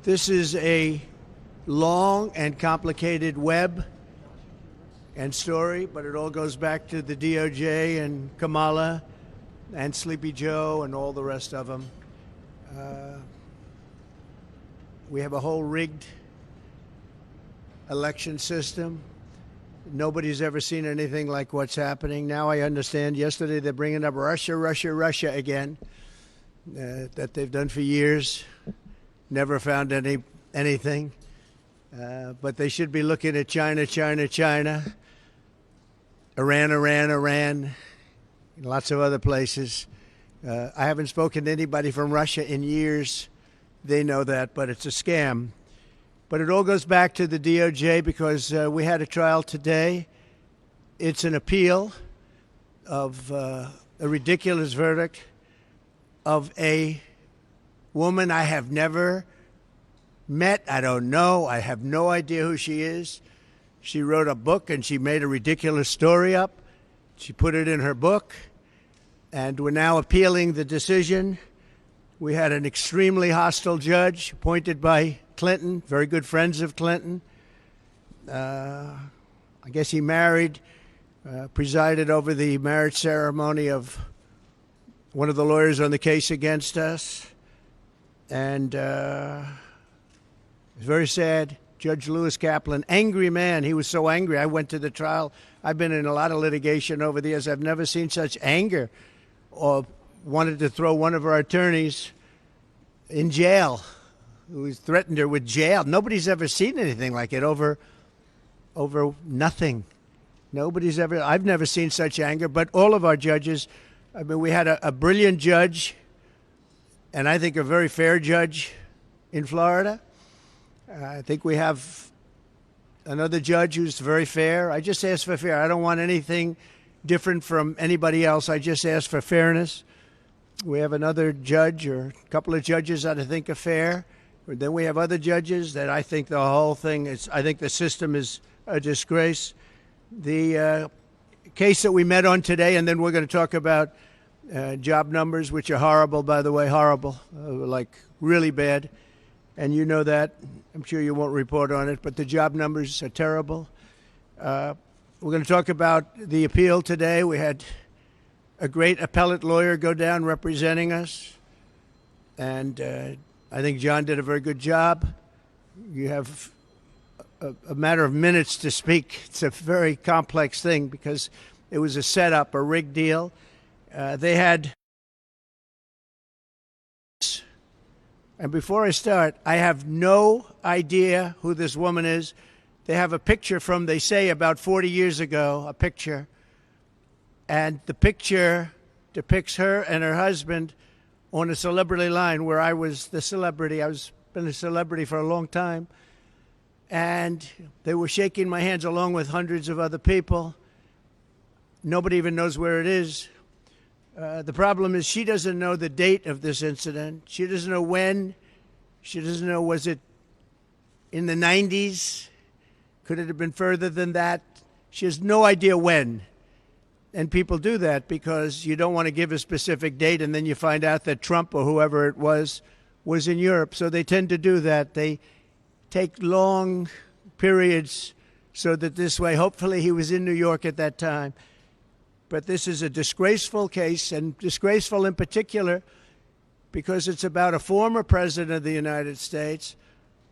This is a long and complicated web and story, but it all goes back to the DOJ and Kamala and Sleepy Joe and all the rest of them. We have a whole rigged election system. Nobody's ever seen anything like what's happening. Now I understand. Yesterday they're bringing up Russia again, that they've done for years. Never found anything. But they should be looking at China, Iran, lots of other places. I haven't spoken to anybody from Russia in years. They know that, but it's a scam. But it all goes back to the DOJ because we had a trial today. It's an appeal of a ridiculous verdict of a woman I have never met. I don't know. I have no idea who she is. She wrote a book and she made a ridiculous story up. She put it in her book, and we're now appealing the decision. We had an extremely hostile judge appointed by Clinton, very good friends of Clinton. I guess he presided over the marriage ceremony of one of the lawyers on the case against us. And it's very sad. Judge Lewis Kaplan, angry man. He was so angry. I went to the trial. I've been in a lot of litigation over the years. I've never seen such anger, or wanted to throw one of our attorneys in jail, who threatened her with jail. Nobody's ever seen anything like it over nothing. I've never seen such anger, but all of our judges, I mean, we had a brilliant judge, and I think a very fair judge in Florida. I think we have another judge who's very fair. I just ask for fair. I don't want anything different from anybody else. I just ask for fairness. We have another judge or a couple of judges that I think are fair. Then we have other judges that I think the whole thing is, I think the system is a disgrace. The case that we met on today, and then we're going to talk about job numbers, which are horrible, by the way, horrible, like really bad. And you know that. I'm sure you won't report on it, but the job numbers are terrible. We're going to talk about the appeal today. We had a great appellate lawyer go down representing us, and I think John did a very good job. You have a matter of minutes to speak. It's a very complex thing because it was a setup, a rigged deal. They had... And before I start, I have no idea who this woman is. They have a picture from, they say, about 40 years ago, a picture. And the picture depicts her and her husband on a celebrity line where I was the celebrity. I've been a celebrity for a long time. And they were shaking my hands along with hundreds of other people. Nobody even knows where it is. The problem is she doesn't know the date of this incident. She doesn't know when. She doesn't know, was it in the 90s? Could it have been further than that? She has no idea when. And people do that because you don't want to give a specific date, and then you find out that Trump or whoever it was in Europe. So they tend to do that. They take long periods so that this way, hopefully he was in New York at that time. But this is a disgraceful case, and disgraceful in particular because it's about a former president of the United States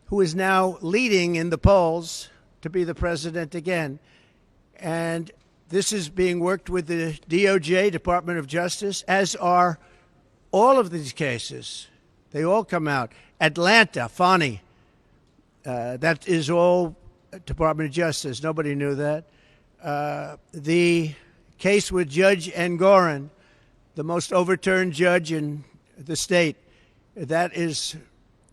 who is now leading in the polls to be the president again. And this is being worked with the DOJ, Department of Justice, as are all of these cases. They all come out. Atlanta, Fani, that is all Department of Justice. Nobody knew that. The case with Judge Engoron, the most overturned judge in the state, that is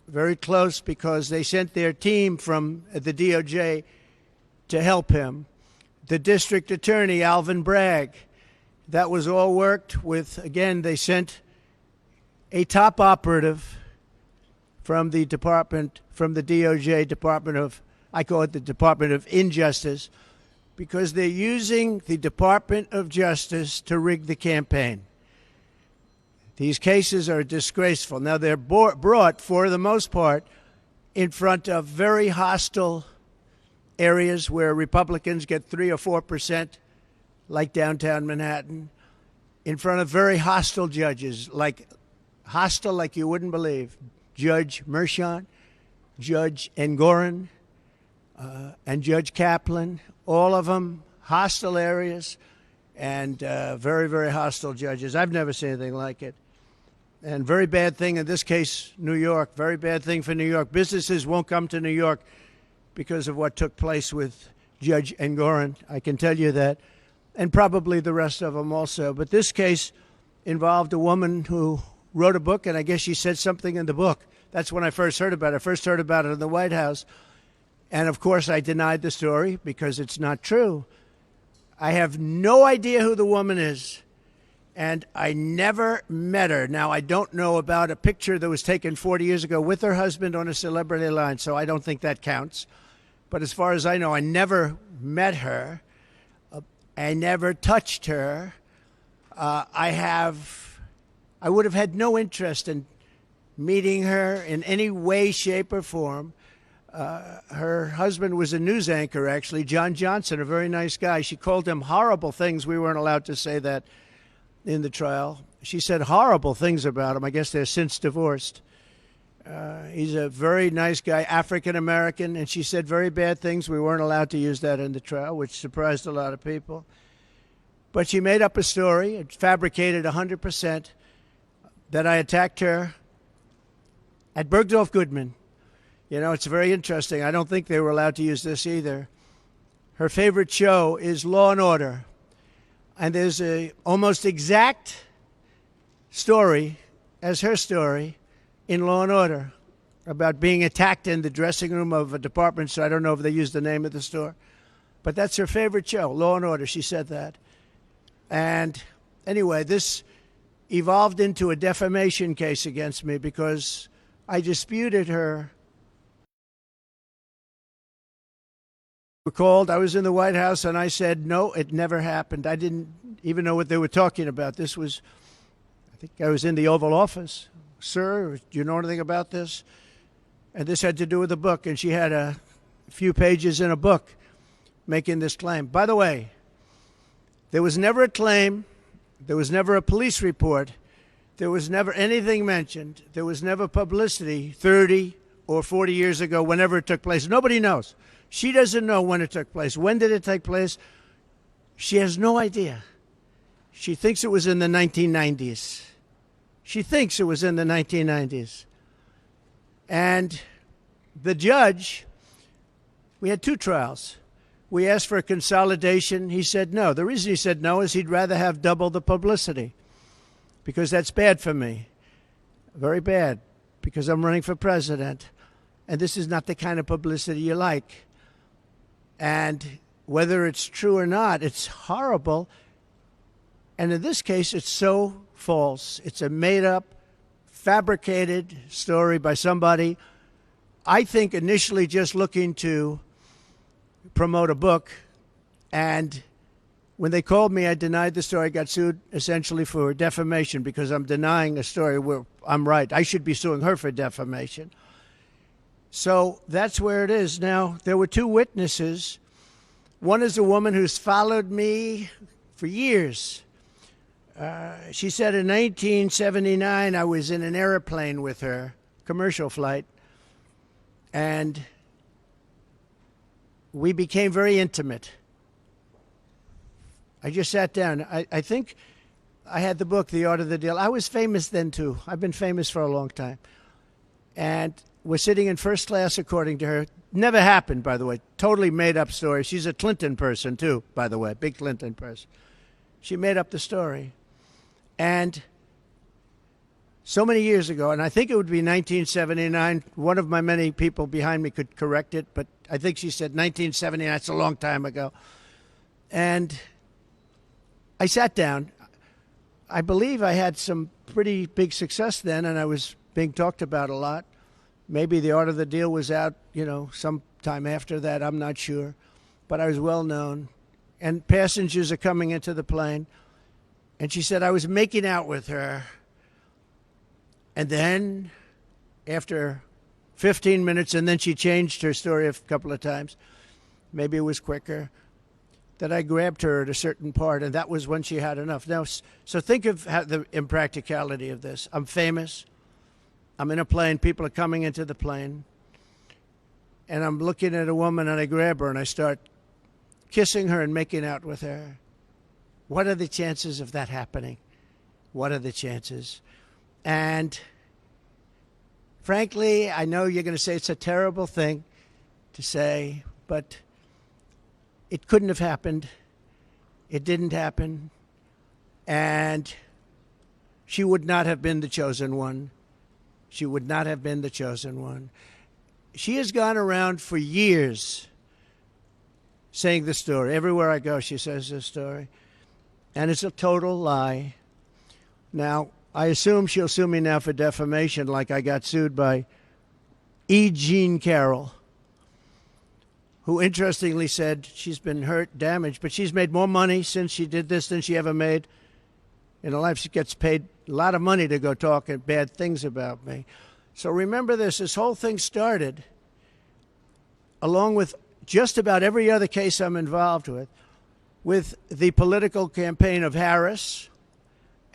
very close because they sent their team from the DOJ to help him. The district attorney, Alvin Bragg, that was all worked with. Again, they sent a top operative from the department, from the DOJ Department of, I call it the Department of Injustice, because they're using the Department of Justice to rig the campaign. These cases are disgraceful. Now, they're brought, for the most part, in front of very hostile areas where Republicans get 3 or 4%, like downtown Manhattan, in front of very hostile judges, like hostile like you wouldn't believe. Judge Mershon, Judge Engoron, and Judge Kaplan, all of them hostile areas and very, very hostile judges. I've never seen anything like it. And very bad thing in this case, New York, very bad thing for New York. Businesses won't come to New York because of what took place with Judge Engoron. I can tell you that. And probably the rest of them also. But this case involved a woman who wrote a book, and I guess she said something in the book. That's when I first heard about it. I first heard about it in the White House. And, of course, I denied the story because it's not true. I have no idea who the woman is, and I never met her. Now, I don't know about a picture that was taken 40 years ago with her husband on a celebrity line, so I don't think that counts. But as far as I know, I never met her. I never touched her. I would have had no interest in meeting her in any way, shape, or form. Her husband was a news anchor, actually, John Johnson, a very nice guy. She called him horrible things. We weren't allowed to say that in the trial. She said horrible things about him. I guess they're since divorced. He's a very nice guy, African-American, and she said very bad things. We weren't allowed to use that in the trial, which surprised a lot of people. But she made up a story. It fabricated 100% that I attacked her at Bergdorf Goodman. You know, it's very interesting. I don't think they were allowed to use this either. Her favorite show is Law and Order. And there's a almost exact story as her story in Law and Order about being attacked in the dressing room of a department store. I don't know if they used the name of the store. But that's her favorite show, Law and Order. She said that. And anyway, this evolved into a defamation case against me because I disputed her. Recalled, I was in the White House and I said, no, it never happened. I didn't even know what they were talking about. This was, I think I was in the Oval Office. Sir, do you know anything about this? And this had to do with the book. And she had a few pages in a book making this claim. By the way, there was never a claim. There was never a police report. There was never anything mentioned. There was never publicity 30 or 40 years ago, whenever it took place. Nobody knows. She doesn't know when it took place. When did it take place? She has no idea. She thinks it was in the 1990s. She thinks it was in the 1990s. And the judge, we had 2 trials. We asked for a consolidation. He said no. The reason he said no is he'd rather have double the publicity because that's bad for me. Very bad, because I'm running for president. And this is not the kind of publicity you like. And whether it's true or not, it's horrible. And in this case, it's so false. It's a made-up, fabricated story by somebody, I think, initially just looking to promote a book. And when they called me, I denied the story. I got sued essentially for defamation because I'm denying a story where I'm right. I should be suing her for defamation. So that's where it is. Now, there were 2 witnesses. One is a woman who's followed me for years. She said in 1979, I was in an airplane with her, commercial flight, and we became very intimate. I just sat down. I think I had the book, The Art of the Deal. I was famous then, too. I've been famous for a long time. And we're sitting in first class, according to her. Never happened, by the way. Totally made up story. She's a Clinton person, too, by the way. Big Clinton person. She made up the story. And so many years ago, and I think it would be 1979. One of my many people behind me could correct it, but I think she said 1979. That's a long time ago. And I sat down. I believe I had some pretty big success then, and I was being talked about a lot. Maybe The Art of the Deal was out, sometime after that. I'm not sure. But I was well known. And passengers are coming into the plane. And she said I was making out with her And then after 15 minutes, and then she changed her story a couple of times, maybe it was quicker, that I grabbed her at a certain part, and that was when she had enough. Now, so think of the impracticality of this. I'm famous. I'm in a plane. People are coming into the plane. And I'm looking at a woman, and I grab her, and I start kissing her and making out with her. What are the chances of that happening? What are the chances? And frankly, I know you're going to say it's a terrible thing to say, but it couldn't have happened. It didn't happen. And she would not have been the chosen one. She would not have been the chosen one. She has gone around for years saying the story. Everywhere I go, she says this story. And it's a total lie. Now, I assume she'll sue me now for defamation, like I got sued by E. Jean Carroll, who interestingly said she's been hurt, damaged, but she's made more money since she did this than she ever made in her life. She gets paid a lot of money to go talk bad things about me. So remember this whole thing started, along with just about every other case I'm involved with the political campaign of Harris,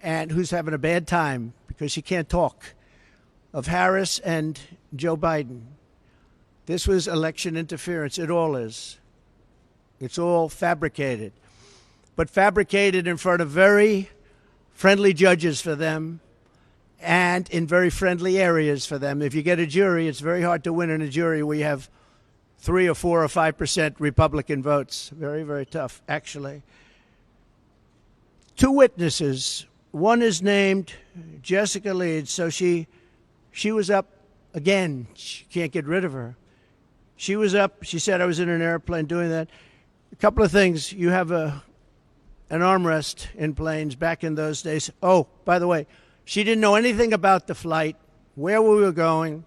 and who's having a bad time because she can't talk, of Harris and Joe Biden. This was election interference. It all is. It's all fabricated. But fabricated in front of very friendly judges for them and in very friendly areas for them. If you get a jury, it's very hard to win in a jury where you have 3 or 4 or 5% Republican votes. Very, very tough, actually. 2 witnesses. One is named Jessica Leeds, so she was up again. She can't get rid of her. She was up. She said I was in an airplane doing that. A couple of things. You have an armrest in planes back in those days. Oh, by the way, she didn't know anything about the flight, where we were going.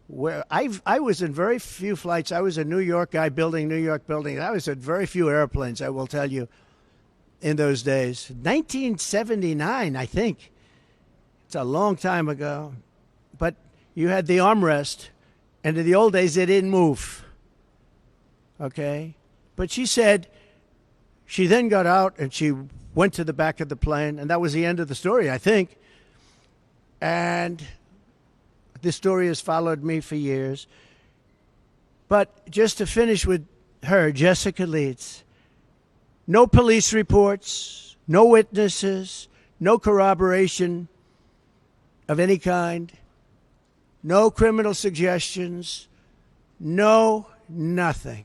Where I was in very few flights. I was a New York guy building New York buildings. I was in very few airplanes, I will tell you, in those days. 1979, I think. It's a long time ago. But you had the armrest, and in the old days, they didn't move. Okay? But she said she then got out, and she went to the back of the plane, and that was the end of the story, I think. And this story has followed me for years. But just to finish with her, Jessica Leeds, no police reports, no witnesses, no corroboration of any kind, no criminal suggestions, no nothing.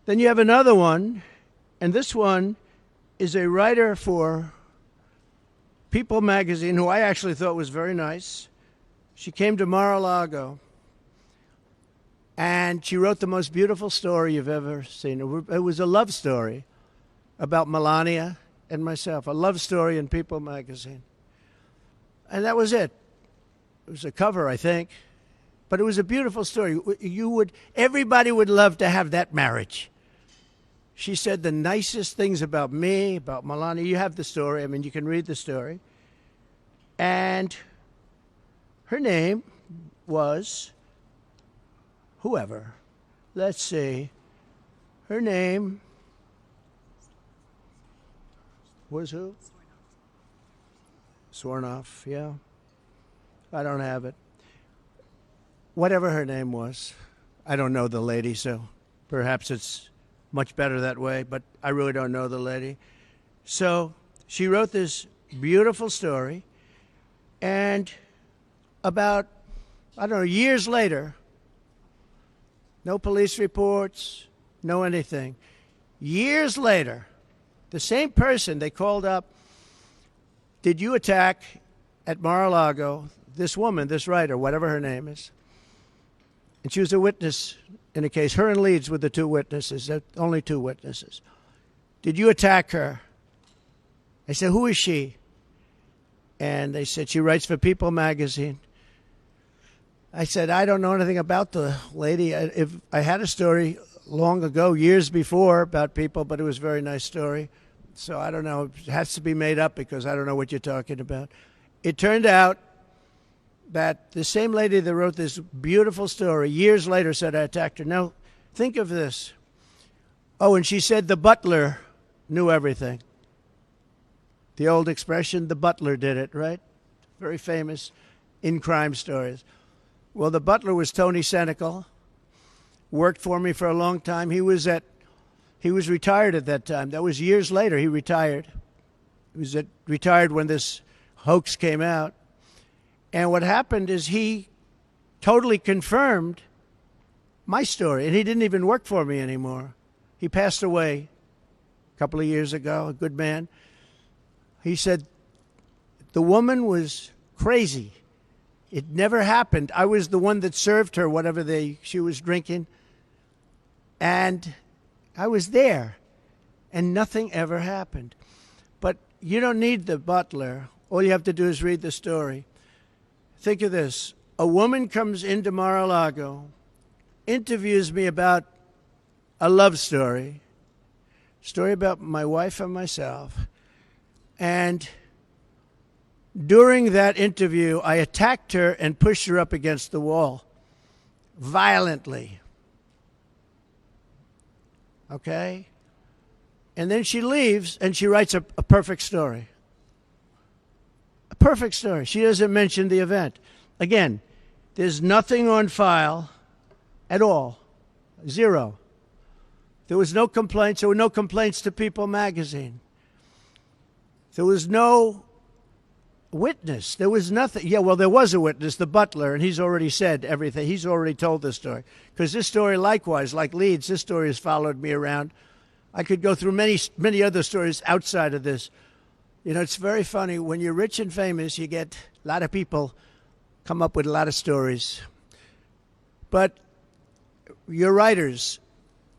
Then you have another one, and this one is a writer for People magazine, who I actually thought was very nice. She came to Mar-a-Lago, and she wrote the most beautiful story you've ever seen. It was a love story about Melania and myself, a love story in People magazine. And that was it. It was a cover, I think, but it was a beautiful story. Everybody would love to have that marriage. She said the nicest things about me, about Melania. You have the story. I mean, you can read the story. And her name was whoever. Let's see. Her name was who? Swornoff, yeah. I don't have it. Whatever her name was. I don't know the lady, so perhaps it's much better that way, but I really don't know the lady. So she wrote this beautiful story, and about, I don't know, years later, no police reports, no anything. Years later, the same person they called up, did you attack at Mar-a-Lago this woman, this writer, whatever her name is? And she was a witness in a case. Her and Leeds were the 2 witnesses, only 2 witnesses. Did you attack her? I said, who is she? And they said, she writes for People magazine. I said, I don't know anything about the lady. If I had a story long ago, years before, about People, but it was a very nice story. So I don't know. It has to be made up because I don't know what you're talking about. it turned out that the same lady that wrote this beautiful story years later said I attacked her. Now, think of this. Oh, and she said the butler knew everything. The old expression, the butler did it, right? Very famous in crime stories. Well, the butler was Tony Senecal, worked for me for a long time. He was retired at that time. That was years later. He retired. He was retired when this hoax came out. And what happened is he totally confirmed my story, and he didn't even work for me anymore. He passed away a couple of years ago, a good man. He said, the woman was crazy. It never happened. I was the one that served her whatever she was drinking. And I was there. And nothing ever happened. But you don't need the butler. All you have to do is read the story. Think of this. A woman comes into Mar-a-Lago, interviews me about a love story about my wife and myself. And during that interview, I attacked her and pushed her up against the wall violently. Okay? And then she leaves and she writes a perfect story. A perfect story. She doesn't mention the event. Again, there's nothing on file at all. Zero. There was no complaints. There were no complaints to People magazine. There was no witness. There was nothing. Yeah, well, there was a witness, the butler, and he's already said everything. He's already told this story. Because this story, likewise, like Leeds, this story has followed me around. I could go through many other stories outside of this. You know, it's very funny. When you're rich and famous, you get a lot of people come up with a lot of stories. But you're writers,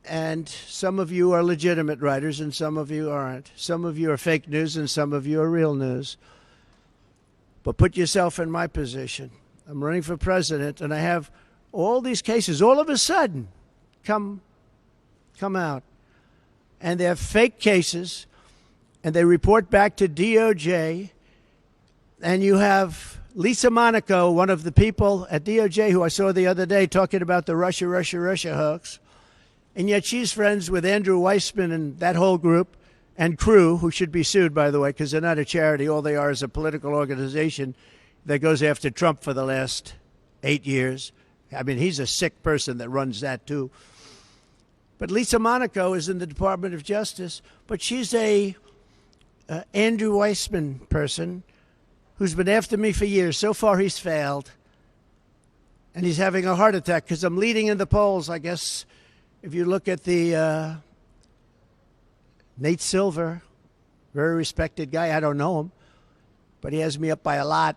and some of you are legitimate writers, and some of you aren't. Some of you are fake news, and some of you are real news. But put yourself in my position. I'm running for president, and I have all these cases all of a sudden come out. And they're fake cases, and they report back to DOJ. And you have Lisa Monaco, one of the people at DOJ who I saw the other day talking about the Russia hoax. And yet she's friends with Andrew Weissman and that whole group and crew, who should be sued, by the way, because they're not a charity. All they are is a political organization that goes after Trump for the last 8 years. I mean, he's a sick person that runs that, too. But Lisa Monaco is in the Department of Justice, but she's a Andrew Weissman person who's been after me for years. So far, he's failed. And he's having a heart attack because I'm leading in the polls, I guess. If you look at the Nate Silver, very respected guy. I don't know him, but he has me up by a lot.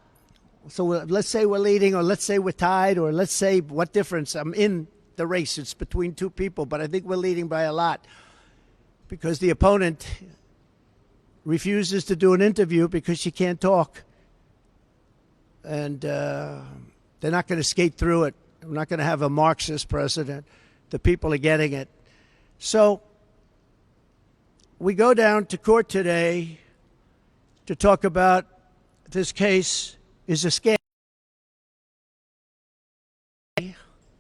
So let's say we're leading, or let's say we're tied, or let's say what difference. I'm in the race. It's between two people, but I think we're leading by a lot because the opponent refuses to do an interview because she can't talk. And they're not going to skate through it. We're not going to have a Marxist president. The people are getting it. So we go down to court today to talk about this case is a scam.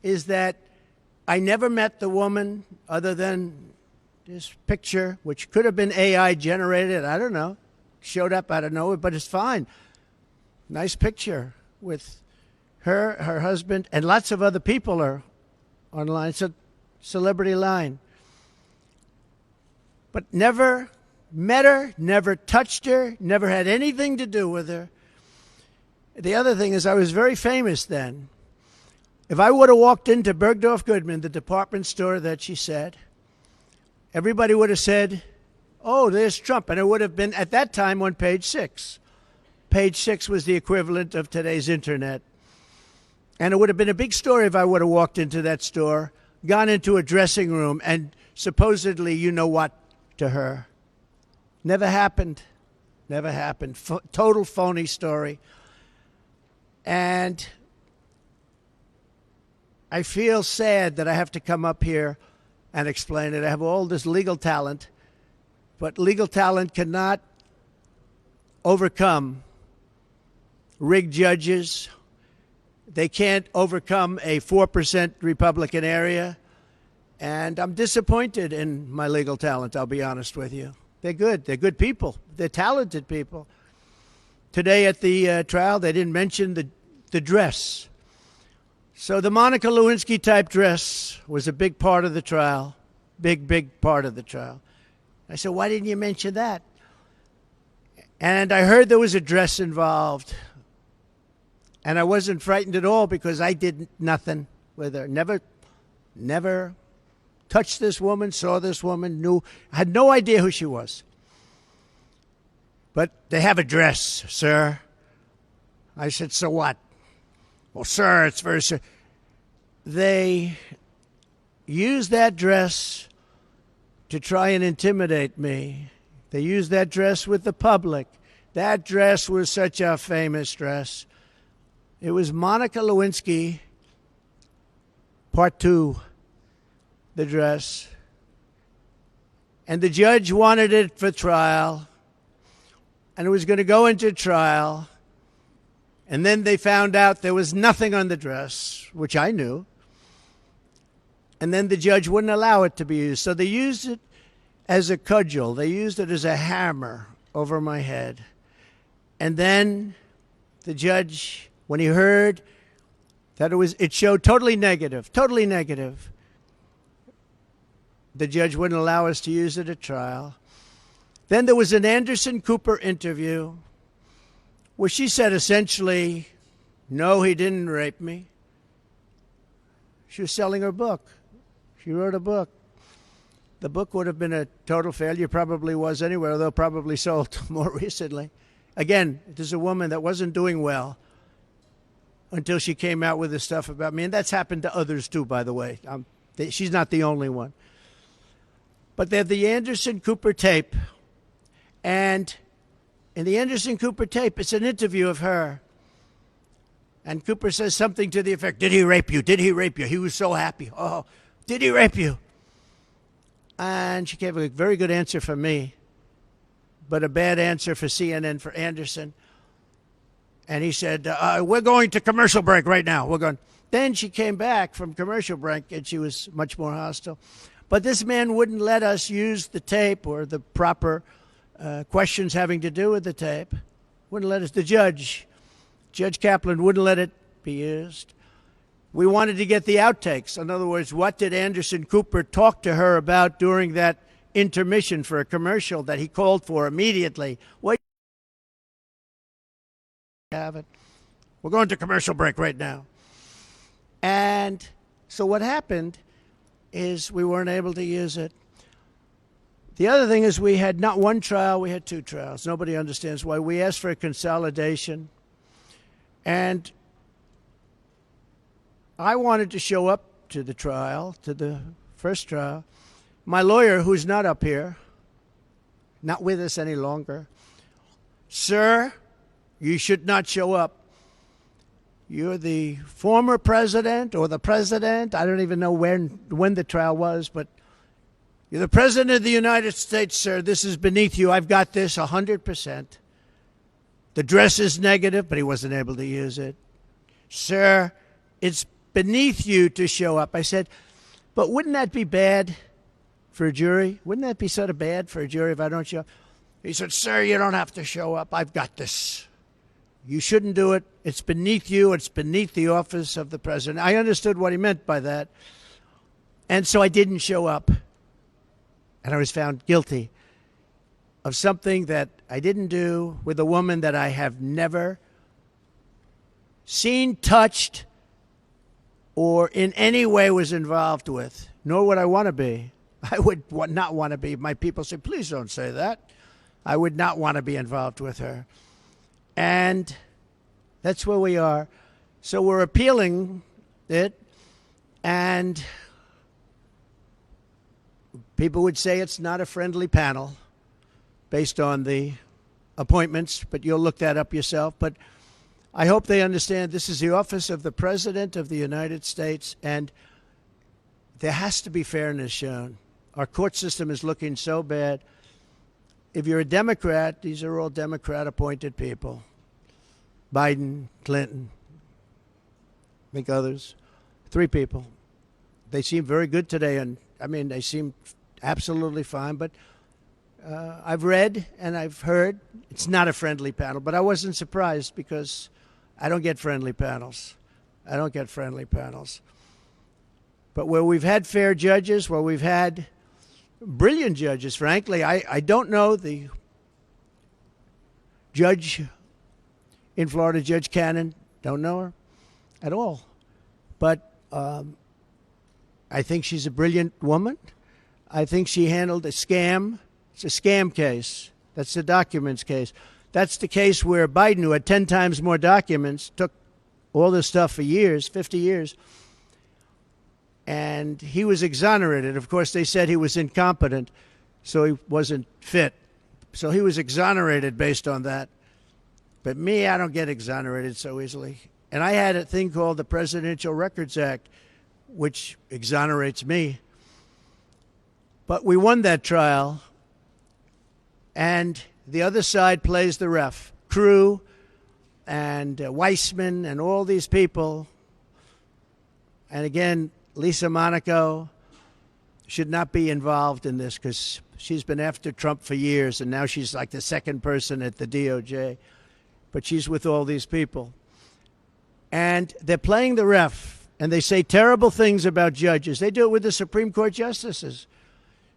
Is that I never met the woman other than this picture, which could have been AI generated. I don't know. Showed up out of nowhere, but it's fine. Nice picture with her, her husband, and lots of other people are online. It's a celebrity line. But never met her, never touched her, never had anything to do with her. The other thing is I was very famous then. If I would have walked into Bergdorf Goodman, the department store that she said, everybody would have said, oh, there's Trump. And it would have been, at that time, on page 6. Page 6 was the equivalent of today's internet. And it would have been a big story if I would have walked into that store, gone into a dressing room, and supposedly you know what to her. Never happened. Never happened. Total phony story. And I feel sad that I have to come up here and explain it. I have all this legal talent, but legal talent cannot overcome rigged judges. They can't overcome a 4% Republican area. And I'm disappointed in my legal talent, I'll be honest with you. They're good. They're good people. They're talented people. Today at the trial, they didn't mention the dress. So the Monica Lewinsky type dress was a big part of the trial. Big part of the trial. I said, why didn't you mention that? And I heard there was a dress involved. And I wasn't frightened at all because I did nothing with her. Never touched this woman, saw this woman, I had no idea who she was. But they have a dress, sir. I said, so what? Well, sir, it's very... They used that dress to try and intimidate me. They used that dress with the public. That dress was such a famous dress. It was Monica Lewinsky, part 2, the dress. And the judge wanted it for trial. And it was going to go into trial. And then they found out there was nothing on the dress, which I knew. And then the judge wouldn't allow it to be used. So they used it as a cudgel. They used it as a hammer over my head. And then the judge, when he heard that it showed totally negative, the judge wouldn't allow us to use it at trial. Then there was an Anderson Cooper interview where she said essentially, no, he didn't rape me. She was selling her book. She wrote a book. The book would have been a total failure, probably was anyway, although probably sold more recently. Again, this is a woman that wasn't doing well until she came out with this stuff about me. And that's happened to others too, by the way. She's not the only one. But they have the Anderson Cooper tape. And in the Anderson Cooper tape, it's an interview of her. And Cooper says something to the effect, did he rape you? Did he rape you? He was so happy. Oh, did he rape you? And she gave a very good answer for me, but a bad answer for CNN, for Anderson. And he said, we're going to commercial break right now. We're going. Then she came back from commercial break, and she was much more hostile. But this man wouldn't let us use the tape or the proper questions having to do with the tape. Wouldn't let us. The Judge Kaplan wouldn't let it be used. We wanted to get the outtakes. In other words, what did Anderson Cooper talk to her about during that intermission for a commercial that he called for immediately? Wait, have it. We're going to commercial break right now. And so what happened is we weren't able to use it. The other thing is we had not one trial, we had 2 trials. Nobody understands why. We asked for a consolidation. And I wanted to show up to the trial, to the first trial. My lawyer, who's not up here, not with us any longer, sir, you should not show up. You're the former president or the president. I don't even know when the trial was, but you're the president of the United States, sir. This is beneath you. I've got this 100%. The dress is negative, but he wasn't able to use it. Sir, it's beneath you to show up. I said, but wouldn't that be bad for a jury? Wouldn't that be sort of bad for a jury if I don't show up? He said, sir, you don't have to show up. I've got this. You shouldn't do it. It's beneath you. It's beneath the office of the president. I understood what he meant by that. And so I didn't show up. And I was found guilty of something that I didn't do with a woman that I have never seen, touched, or in any way was involved with, nor would I want to be. I would not want to be. My people say, please don't say that. I would not want to be involved with her. And that's where we are. So we're appealing it, and people would say it's not a friendly panel based on the appointments, but you'll look that up yourself. But I hope they understand this is the office of the President of the United States, and there has to be fairness shown. Our court system is looking so bad. If you're a Democrat, these are all Democrat-appointed people. Biden, Clinton, I think others, 3 people. They seem very good today, and I mean, they seem absolutely fine, but I've read and I've heard it's not a friendly panel, but I wasn't surprised because I don't get friendly panels. I don't get friendly panels. But where we've had fair judges, where we've had brilliant judges, frankly, I don't know the judge in Florida, Judge Cannon, don't know her at all. But I think she's a brilliant woman. I think she handled a scam. It's a scam case. That's the documents case. That's the case where Biden, who had 10 times more documents, took all this stuff for years, 50 years, and he was exonerated. Of course, they said he was incompetent, so he wasn't fit. So he was exonerated based on that. But me, I don't get exonerated so easily. And I had a thing called the Presidential Records Act, which exonerates me. But we won that trial, and the other side plays the ref. Crew and Weissman and all these people. And again, Lisa Monaco should not be involved in this because she's been after Trump for years, and now she's like the second person at the DOJ. But she's with all these people. And they're playing the ref, and they say terrible things about judges. They do it with the Supreme Court justices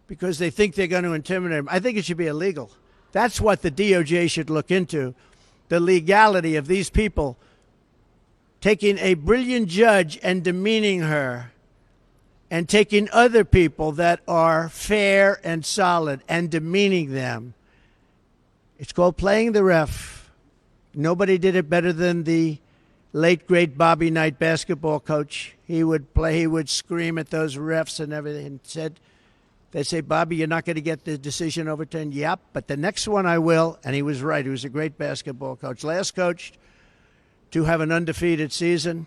because they think they're going to intimidate them. I think it should be illegal. That's what the DOJ should look into, the legality of these people taking a brilliant judge and demeaning her, and taking other people that are fair and solid and demeaning them. It's called playing the ref. Nobody did it better than the late, great Bobby Knight basketball coach. He would play, he would scream at those refs and everything, and they'd say, Bobby, you're not going to get the decision overturned. Yep, but the next one I will. And he was right. He was a great basketball coach. Last coach to have an undefeated season.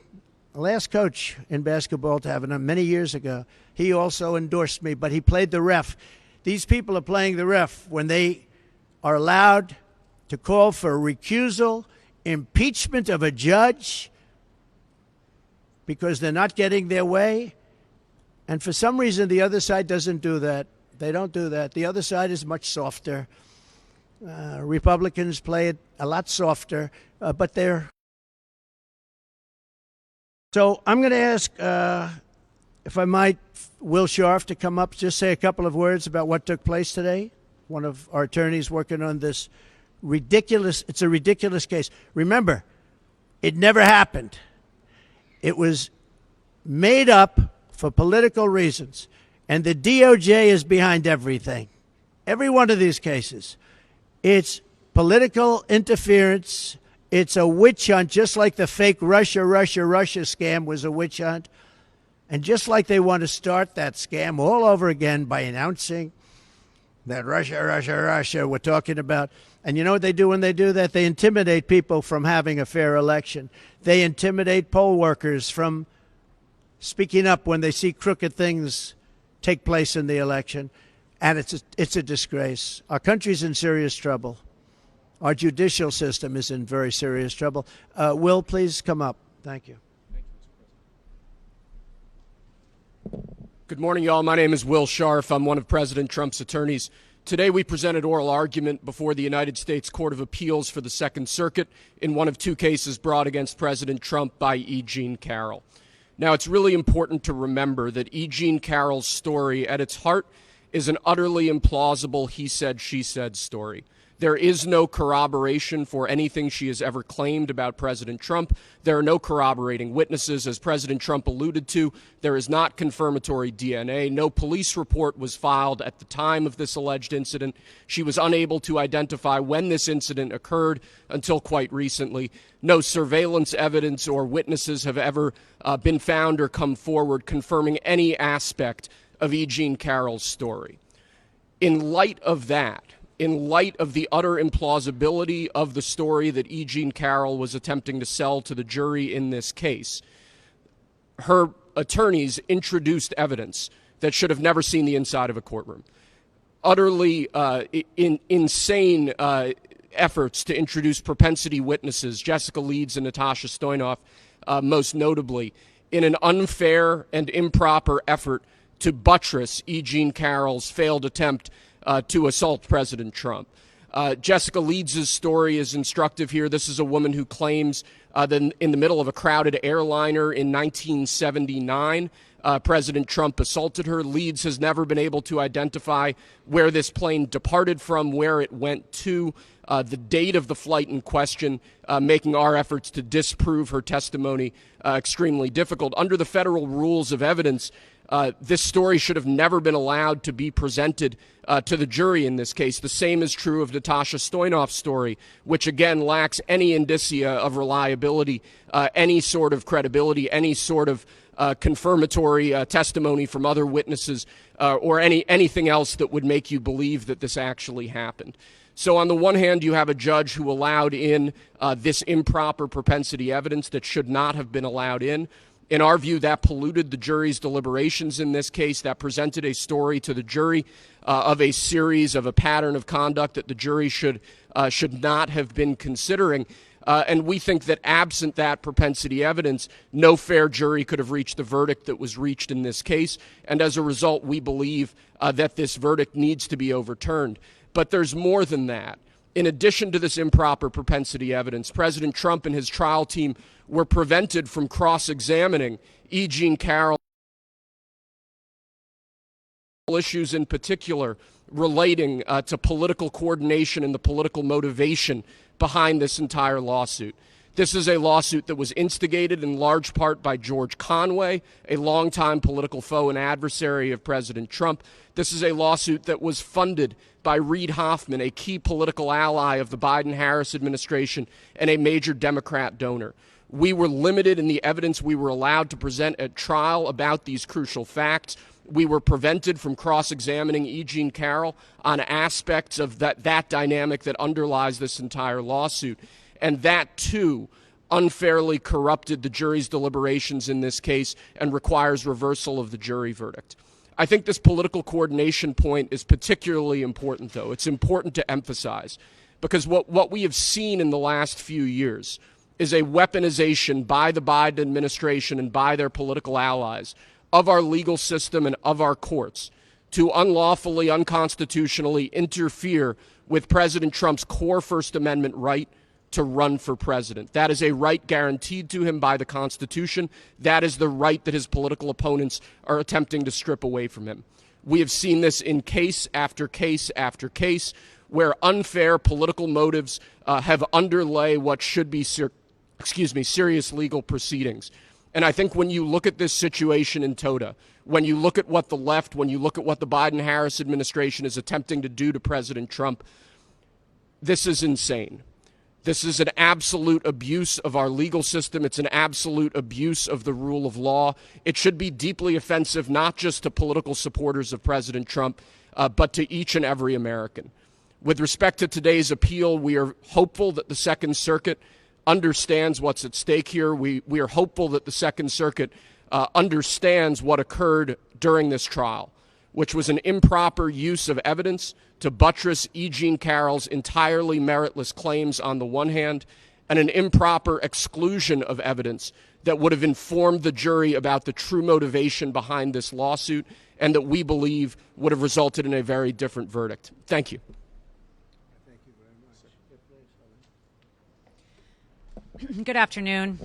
Last coach in basketball to have it many years ago. He also endorsed me, but he played the ref. These people are playing the ref when they are allowed to call for recusal, impeachment of a judge because they're not getting their way. And for some reason, the other side doesn't do that. They don't do that. The other side is much softer. Republicans play it a lot softer, but they're... So I'm going to ask, if I might, Will Scharf to come up, just say a couple of words about what took place today. One of our attorneys working on this it's a ridiculous case. Remember, it never happened. It was made up for political reasons. And the DOJ is behind everything. Every one of these cases. It's political interference. It's a witch hunt, just like the fake Russia scam was a witch hunt. And just like they want to start that scam all over again by announcing that Russia we're talking about. And you know what they do when they do that? They intimidate people from having a fair election. They intimidate poll workers from speaking up when they see crooked things take place in the election. And it's a disgrace. Our country's in serious trouble. Our judicial system is in very serious trouble. Will, please come up. Thank you. Good morning, y'all. My name is Will Scharf. I'm one of President Trump's attorneys. Today we presented oral argument before the United States Court of Appeals for the Second Circuit in one of 2 cases brought against President Trump by E. Jean Carroll. Now, it's really important to remember that E. Jean Carroll's story at its heart is an utterly implausible he said, she said story. There is no corroboration for anything she has ever claimed about President Trump. There are no corroborating witnesses. As President Trump alluded to, there is not confirmatory DNA. No police report was filed at the time of this alleged incident. She was unable to identify when this incident occurred until quite recently. No surveillance evidence or witnesses have ever been found or come forward confirming any aspect of E. Jean Carroll's story. In light of that, in light of the utter implausibility of the story that E. Jean Carroll was attempting to sell to the jury in this case, her attorneys introduced evidence that should have never seen the inside of a courtroom. Utterly insane efforts to introduce propensity witnesses, Jessica Leeds and Natasha Stoynoff, most notably, in an unfair and improper effort to buttress E. Jean Carroll's failed attempt to assault President Trump. Jessica Leeds' story is instructive here. This is a woman who claims that in the middle of a crowded airliner in 1979, President Trump assaulted her. Leeds has never been able to identify where this plane departed from, where it went to, the date of the flight in question, making our efforts to disprove her testimony extremely difficult. Under the federal rules of evidence, this story should have never been allowed to be presented to the jury in this case. The same is true of Natasha Stoynoff's story, which again lacks any indicia of reliability, any sort of credibility, any sort of confirmatory testimony from other witnesses, or anything else that would make you believe that this actually happened. So on the one hand, you have a judge who allowed in this improper propensity evidence that should not have been allowed in. In our view, that polluted the jury's deliberations in this case. That presented a story to the jury of a series of a pattern of conduct that the jury should not have been considering. And we think that absent that propensity evidence, no fair jury could have reached the verdict that was reached in this case. And as a result, we believe that this verdict needs to be overturned. But there's more than that. In addition to this improper propensity evidence, President Trump and his trial team were prevented from cross-examining E. Jean Carroll issues in particular relating to political coordination and the political motivation behind this entire lawsuit. This is a lawsuit that was instigated in large part by George Conway, a longtime political foe and adversary of President Trump. This is a lawsuit that was funded by Reid Hoffman, a key political ally of the Biden-Harris administration and a major Democrat donor. We were limited in the evidence we were allowed to present at trial about these crucial facts. We were prevented from cross-examining E. Jean Carroll on aspects of that dynamic that underlies this entire lawsuit. And that, too, unfairly corrupted the jury's deliberations in this case and requires reversal of the jury verdict. I think this political coordination point is particularly important, though. It's important to emphasize because what we have seen in the last few years is a weaponization by the Biden administration and by their political allies of our legal system and of our courts to unlawfully, unconstitutionally interfere with President Trump's core First Amendment right to run for president. That is a right guaranteed to him by the Constitution. That is the right that his political opponents are attempting to strip away from him. We have seen this in case after case after case where unfair political motives have underlay what should be serious legal proceedings. And I think when you look at this situation in toto, when you look at what the left, when you look at what the Biden-Harris administration is attempting to do to President Trump, this is insane. This is an absolute abuse of our legal system. It's an absolute abuse of the rule of law. It should be deeply offensive, not just to political supporters of President Trump, but to each and every American. With respect to today's appeal, we are hopeful that the Second Circuit understands what's at stake here. We are hopeful that the Second Circuit understands what occurred during this trial, which was an improper use of evidence to buttress E. Jean Carroll's entirely meritless claims on the one hand, and an improper exclusion of evidence that would have informed the jury about the true motivation behind this lawsuit and that we believe would have resulted in a very different verdict. Thank you. Thank you very much. Good afternoon.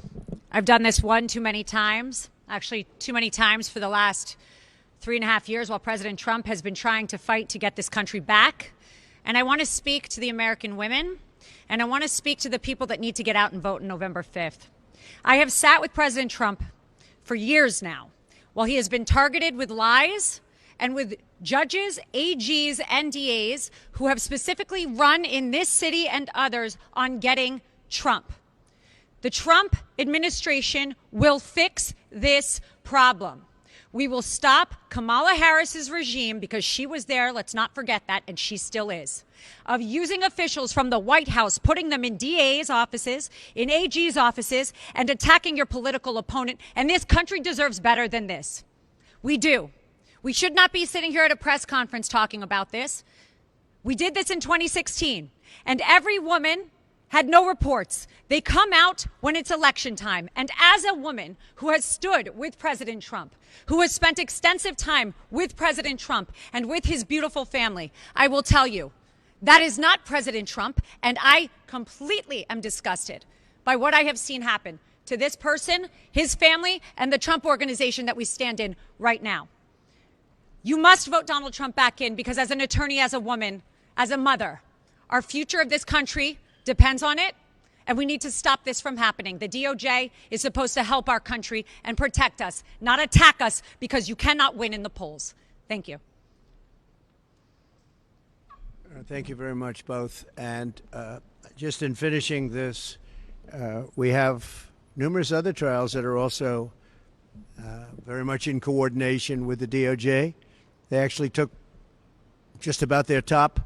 I've done this one too many times, actually too many times for the last 3.5 years while President Trump has been trying to fight to get this country back. And I want to speak to the American women, and I want to speak to the people that need to get out and vote on November 5th. I have sat with President Trump for years now while he has been targeted with lies and with judges, AGs, and DAs who have specifically run in this city and others on getting Trump. The Trump administration will fix this problem. We will stop Kamala Harris's regime, because she was there, let's not forget that, and she still is, of using officials from the White House, putting them in DA's offices, in AG's offices, and attacking your political opponent. And this country deserves better than this. We do. We should not be sitting here at a press conference talking about this. We did this in 2016, And every woman had no reports. They come out when it's election time. And as a woman who has stood with President Trump, who has spent extensive time with President Trump and with his beautiful family, I will tell you, that is not President Trump, and I completely am disgusted by what I have seen happen to this person, his family, and the Trump organization that we stand in right now. You must vote Donald Trump back in because as an attorney, as a woman, as a mother, our future of this country depends on it, and we need to stop this from happening. The DOJ is supposed to help our country and protect us, not attack us because you cannot win in the polls. Thank you. Thank you very much, both. And just in finishing this, we have numerous other trials that are also very much in coordination with the DOJ. They actually took just about their top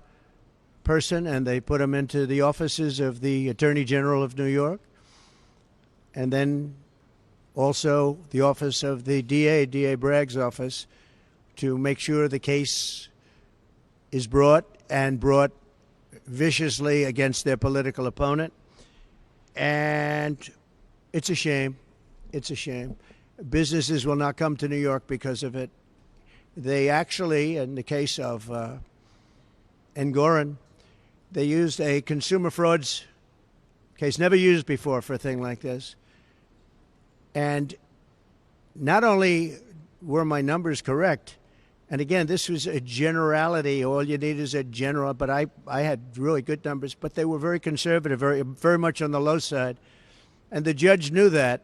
person and they put him into the offices of the Attorney General of New York, and then also the office of the DA Bragg's office, to make sure the case is brought viciously against their political opponent. And it's a shame. It's a shame. Businesses will not come to New York because of it. They actually, in the case of Engoron, they used a consumer frauds case, never used before for a thing like this. And not only were my numbers correct, and again, this was a generality. All you need is a general, but I had really good numbers, but they were very conservative, very much on the low side. And the judge knew that.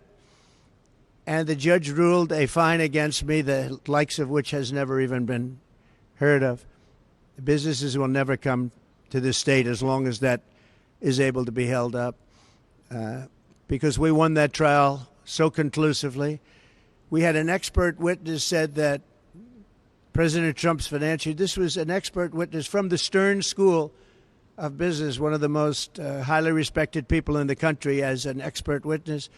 And the judge ruled a fine against me, the likes of which has never even been heard of. Businesses will never come to this state as long as that is able to be held up, because we won that trial so conclusively. We had an expert witness said that President Trump's financial, this was an expert witness from the Stern School of Business, one of the most highly respected people in the country, as an expert witness.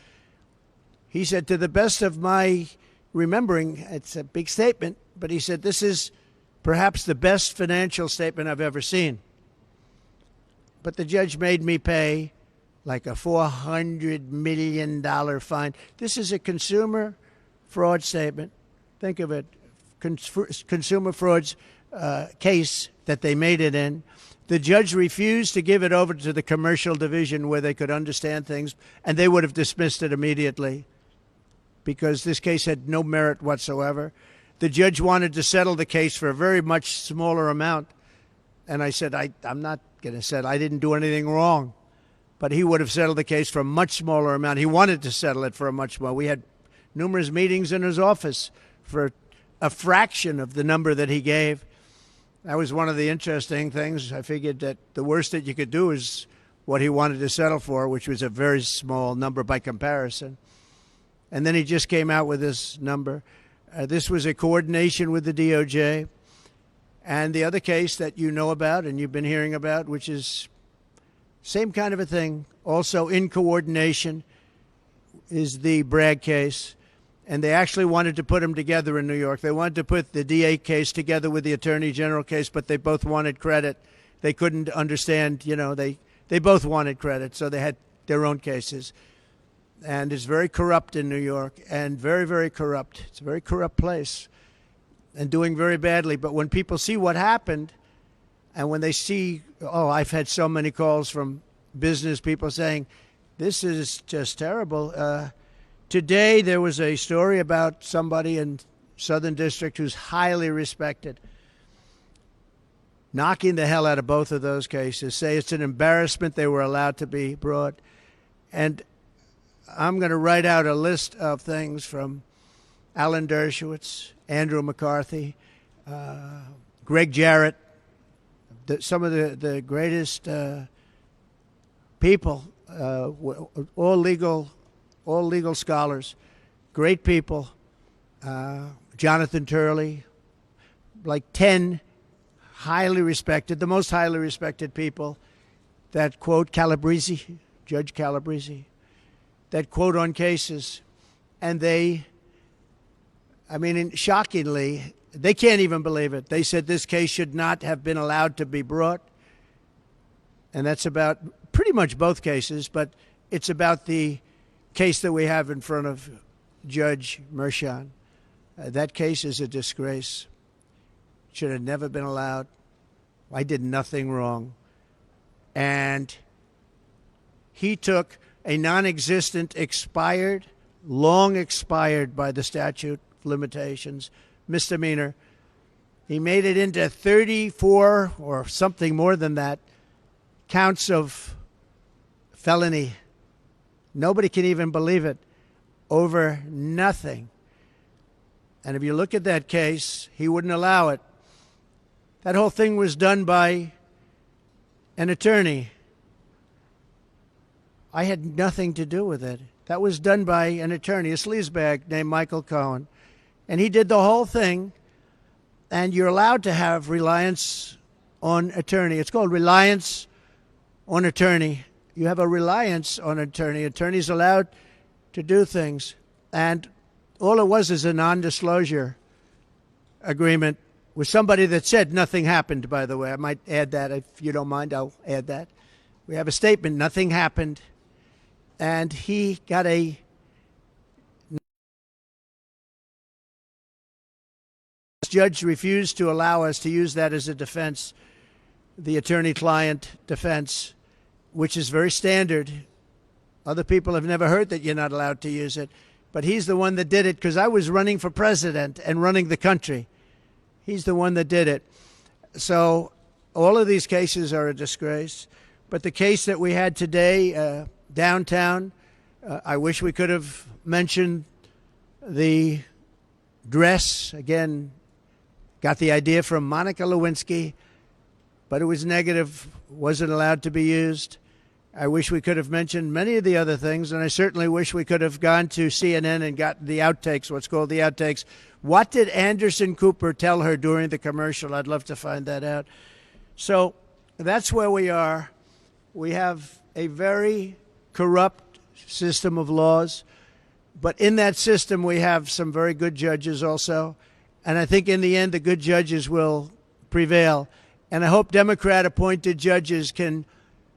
He said, to the best of my remembering, it's a big statement, but he said, this is perhaps the best financial statement I've ever seen. But the judge made me pay like a $400 million fine. This is a consumer fraud statement. Think of it. Consumer frauds case that they made it in. The judge refused to give it over to the commercial division where they could understand things, and they would have dismissed it immediately because this case had no merit whatsoever. The judge wanted to settle the case for a very much smaller amount, and I said, I'm not going to settle. I didn't do anything wrong. But he would have settled the case for a much smaller amount. He wanted to settle it for a much more. We had numerous meetings in his office for a fraction of the number that he gave. That was one of the interesting things. I figured that the worst that you could do is what he wanted to settle for, which was a very small number by comparison. And then he just came out with this number. This was a coordination with the DOJ. And the other case that you know about and you've been hearing about, which is same kind of a thing, also in coordination, is the Bragg case. And they actually wanted to put them together in New York. They wanted to put the DA case together with the Attorney General case, but they both wanted credit. They couldn't understand, they both wanted credit, so they had their own cases. And it's very corrupt in New York, and very, very corrupt. It's a very corrupt place and doing very badly. But when people see what happened, and when they see, I've had so many calls from business people saying, this is just terrible. Today, there was a story about somebody in Southern District who's highly respected, knocking the hell out of both of those cases, say it's an embarrassment they were allowed to be brought. And I'm going to write out a list of things from Alan Dershowitz, Andrew McCarthy, Greg Jarrett, some of the greatest people, all legal scholars, great people, Jonathan Turley, like 10 highly respected, the most highly respected people that quote Calabrese, Judge Calabrese, that quote on cases. And they, shockingly, they can't even believe it. They said this case should not have been allowed to be brought. and that's about pretty much both cases, but it's about the case that we have in front of Judge Merchan. That case is a disgrace. Should have never been allowed. I did nothing wrong. And he took a non-existent, expired, long expired by the statute of limitations, misdemeanor. He made it into 34 or something more than that counts of felony. Nobody can even believe it. Over nothing. And if you look at that case, he wouldn't allow it. That whole thing was done by an attorney. I had nothing to do with it. That was done by an attorney, a sleazebag named Michael Cohen. And he did the whole thing. And you're allowed to have reliance on attorney. It's called reliance on attorney. You have a reliance on attorney. Attorney's allowed to do things. And all it was is a non-disclosure agreement with somebody that said nothing happened, by the way. I might add that. If you don't mind, I'll add that. We have a statement, nothing happened. And he got a judge refused to allow us to use that as a defense, the attorney-client defense, which is very standard. Other people have never heard that you're not allowed to use it. But he's the one that did it because I was running for president and running the country. He's the one that did it. So all of these cases are a disgrace. But the case that we had today, downtown, I wish we could have mentioned the dress. Again, got the idea from Monica Lewinsky, but it was negative, wasn't allowed to be used. I wish we could have mentioned many of the other things, and I certainly wish we could have gone to CNN and got the outtakes, what's called the outtakes. What did Anderson Cooper tell her during the commercial? I'd love to find that out. So that's where we are. We have a very corrupt system of laws, but in that system we have some very good judges also, and I think in the end the good judges will prevail. And I hope Democrat-appointed judges can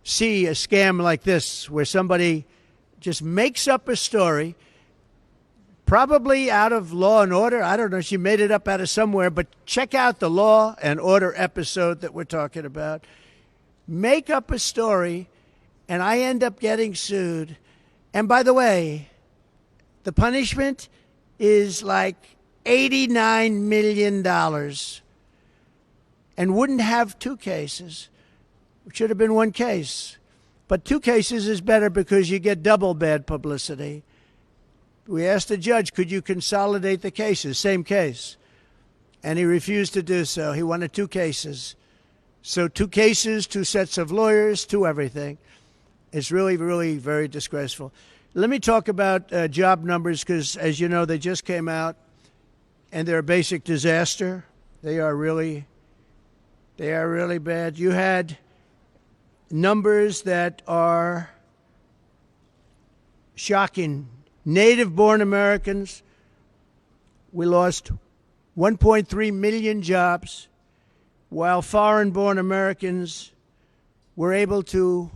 see a scam like this where somebody just makes up a story, probably out of Law and Order. I don't know. She made it up out of somewhere. But check out the Law and Order episode that we're talking about. Make up a story, and I end up getting sued. And by the way, the punishment is like $89 million and wouldn't have two cases. It should have been one case. But two cases is better because you get double bad publicity. We asked the judge, could you consolidate the cases? Same case. And he refused to do so. He wanted two cases. So two cases, two sets of lawyers, two everything. It's really, really very disgraceful. Let me talk about job numbers because, as you know, they just came out, and they're a basic disaster. They are really bad. You had numbers that are shocking. Native-born Americans, we lost 1.3 million jobs, while foreign-born Americans were able to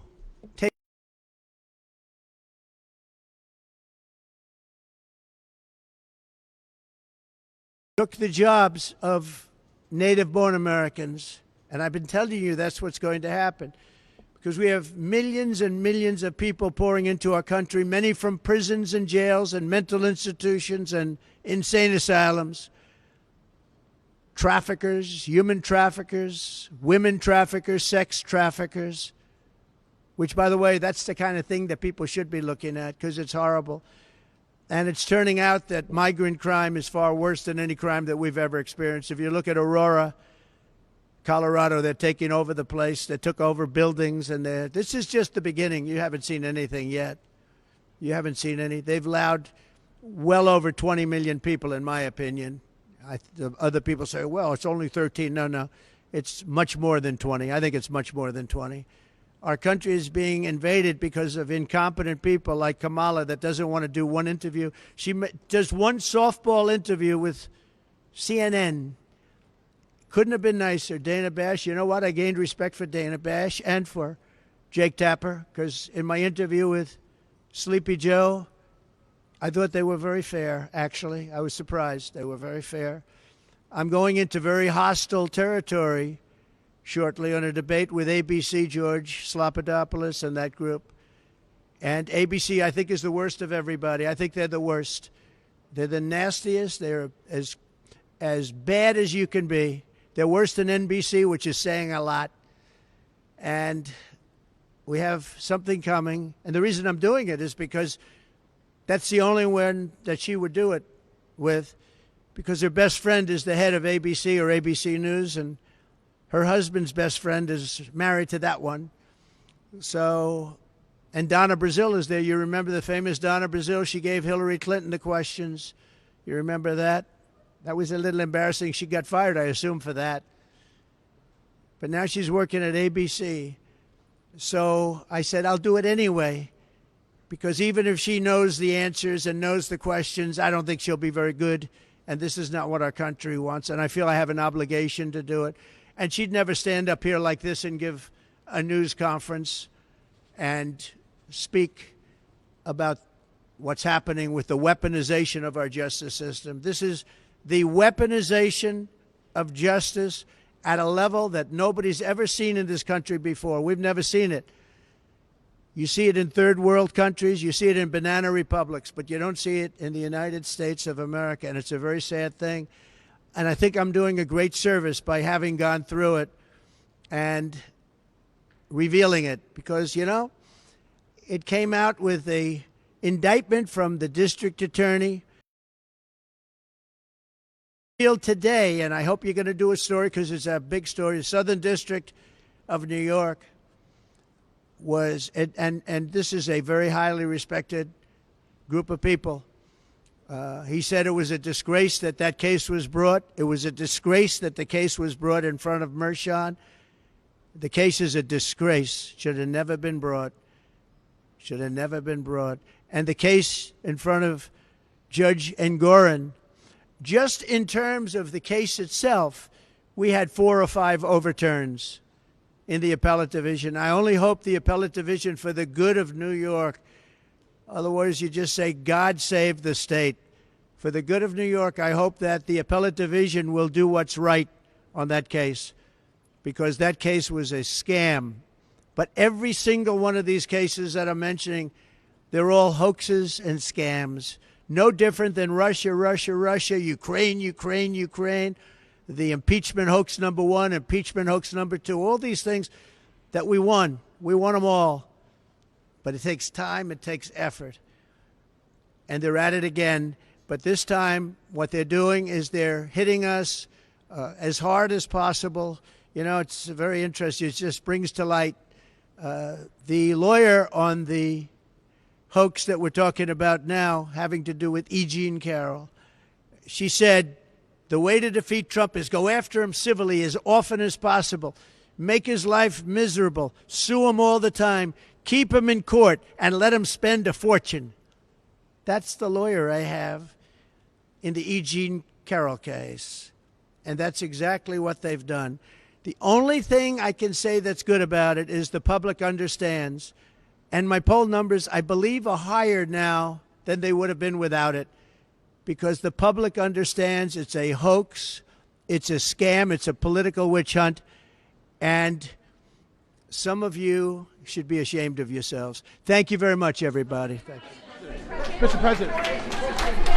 took the jobs of native-born Americans, and I've been telling you that's what's going to happen. Because we have millions and millions of people pouring into our country, many from prisons and jails and mental institutions and insane asylums. Traffickers, human traffickers, women traffickers, sex traffickers, which, by the way, that's the kind of thing that people should be looking at because it's horrible. And it's turning out that migrant crime is far worse than any crime that we've ever experienced. If you look at Aurora, Colorado, they're taking over the place. They took over buildings, and this is just the beginning. You haven't seen anything yet. You haven't seen any. They've allowed well over 20 million people, in my opinion. Other people say, well, it's only 13. No. It's much more than 20. I think it's much more than 20. Our country is being invaded because of incompetent people like Kamala that doesn't want to do one interview. She does one softball interview with CNN. Couldn't have been nicer. Dana Bash, you know what? I gained respect for Dana Bash and for Jake Tapper, because in my interview with Sleepy Joe, I thought they were very fair, actually. I was surprised. They were very fair. I'm going into very hostile territory shortly on a debate with ABC, George Slopadopoulos and that group. And ABC, I think, is the worst of everybody. I think they're the worst. They're the nastiest. They're as bad as you can be. They're worse than NBC, which is saying a lot. And we have something coming. And the reason I'm doing it is because that's the only one that she would do it with, because her best friend is the head of ABC or ABC News, and her husband's best friend is married to that one. So, and Donna Brazile is there. You remember the famous Donna Brazile? She gave Hillary Clinton the questions. You remember that? That was a little embarrassing. She got fired, I assume, for that. But now she's working at ABC. So I said, I'll do it anyway, because even if she knows the answers and knows the questions, I don't think she'll be very good. And this is not what our country wants. And I feel I have an obligation to do it. And she'd never stand up here like this and give a news conference and speak about what's happening with the weaponization of our justice system. This is the weaponization of justice at a level that nobody's ever seen in this country before. We've never seen it. You see it in third world countries, you see it in banana republics, but you don't see it in the United States of America, and it's a very sad thing. And I think I'm doing a great service by having gone through it and revealing it, because, you know, it came out with a indictment from the district attorney today, and I hope you're going to do a story because it's a big story. The Southern District of New York was, and this is a very highly respected group of people. He said it was a disgrace that that case was brought. It was a disgrace that the case was brought in front of Mershon. The case is a disgrace. Should have never been brought. Should have never been brought. And the case in front of Judge Engoron, just in terms of the case itself, we had 4 or 5 overturns in the appellate division. I only hope the appellate division, for the good of New York, otherwise you just say, God save the state. For the good of New York, I hope that the appellate division will do what's right on that case, because that case was a scam. But every single one of these cases that I'm mentioning, they're all hoaxes and scams. No different than Russia, Russia, Russia, Ukraine, Ukraine, Ukraine, the impeachment hoax number 1, impeachment hoax number 2, all these things that we won. We won them all. But it takes time, it takes effort. And they're at it again. But this time, what they're doing is they're hitting us as hard as possible. You know, it's very interesting. It just brings to light the lawyer on the hoax that we're talking about now, having to do with E. Jean Carroll. She said, the way to defeat Trump is go after him civilly as often as possible, make his life miserable, sue him all the time, keep him in court, and let him spend a fortune. That's the lawyer I have in the E. Jean Carroll case. And that's exactly what they've done. The only thing I can say that's good about it is the public understands. And my poll numbers, I believe, are higher now than they would have been without it, because the public understands it's a hoax, it's a scam, it's a political witch hunt, and some of you should be ashamed of yourselves. Thank you very much, everybody. Thank you. Mr. President.